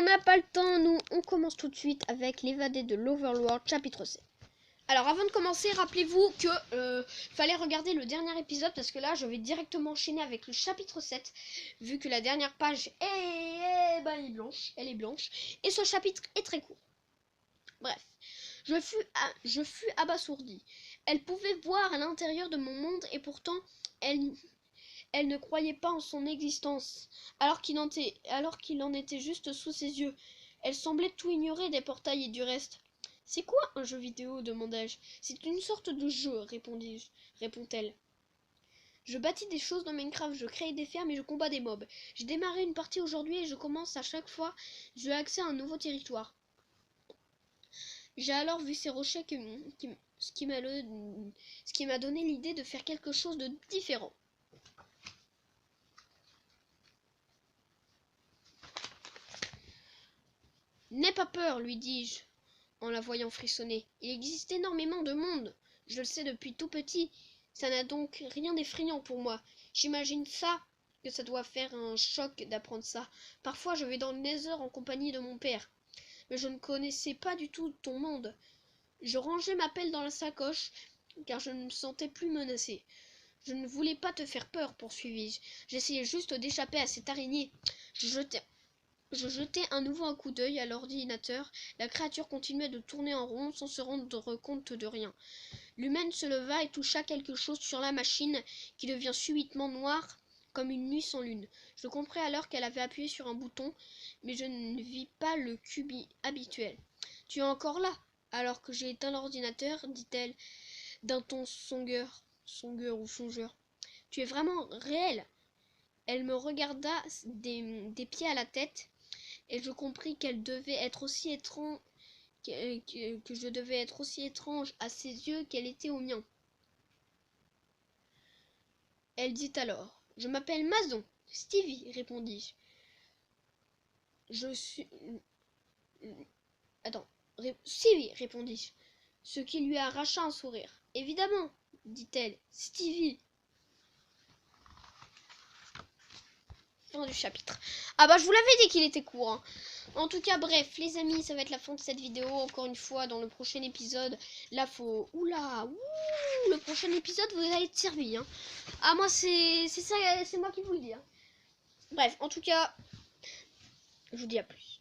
n'a pas le temps, nous, on commence tout de suite avec l'évadé de l'Overworld, chapitre 7. Alors, avant de commencer, rappelez-vous que fallait regarder le dernier épisode, parce que là, je vais directement enchaîner avec le chapitre 7, vu que la dernière page est blanche, et ce chapitre est très court. Bref, je fus abasourdi. Elle pouvait voir à l'intérieur de mon monde, et pourtant, elle ne croyait pas en son existence, alors qu'il en était juste sous ses yeux. Elle semblait tout ignorer des portails et du reste. « C'est quoi un jeu vidéo ?» demandai-je. « C'est une sorte de jeu, répond-elle. Je bâtis des choses dans Minecraft, je crée des fermes et je combats des mobs. J'ai démarré une partie aujourd'hui et je commence à chaque fois, j'ai accès à un nouveau territoire. J'ai alors vu ces rochers ce qui m'a donné l'idée de faire quelque chose de différent. N'aie pas peur, lui dis-je, en la voyant frissonner. Il existe énormément de monde. Je le sais depuis tout petit. Ça n'a donc rien d'effrayant pour moi. J'imagine ça, que ça doit faire un choc d'apprendre ça. Parfois, je vais dans le Nether en compagnie de mon père. Mais je ne connaissais pas du tout ton monde. Je rangeai ma pelle dans la sacoche, car je ne me sentais plus menacée. Je ne voulais pas te faire peur, poursuivis-je. J'essayais juste d'échapper à cette araignée. Je jetai à nouveau un coup d'œil à l'ordinateur. La créature continuait de tourner en rond sans se rendre compte de rien. L'humaine se leva et toucha quelque chose sur la machine qui devient subitement noire comme une nuit sans lune. Je compris alors qu'elle avait appuyé sur un bouton, mais je ne vis pas le cube habituel. « Tu es encore là, alors que j'ai éteint l'ordinateur, dit-elle d'un ton songeur ou songeur. Tu es vraiment réel. » Elle me regarda des pieds à la tête, et je compris qu'elle devait être aussi étrange, que je devais être aussi étrange à ses yeux qu'elle était aux miens. Elle dit alors: « Je m'appelle Mason. »« Stevie, répondis-je. Je suis... Attends. Stevie, répondis-je, ce qui lui arracha un sourire. Évidemment, dit-elle. Stevie. Fin du chapitre. Ah bah je vous l'avais dit qu'il était court, hein. En tout cas, bref, les amis, ça va être la fin de cette vidéo. Encore une fois, dans le prochain épisode, là, faut... Oula, le prochain épisode, vous allez être servi, hein. Ah, moi, c'est ça, c'est moi qui vous le dis, hein. Bref, en tout cas, je vous dis à plus.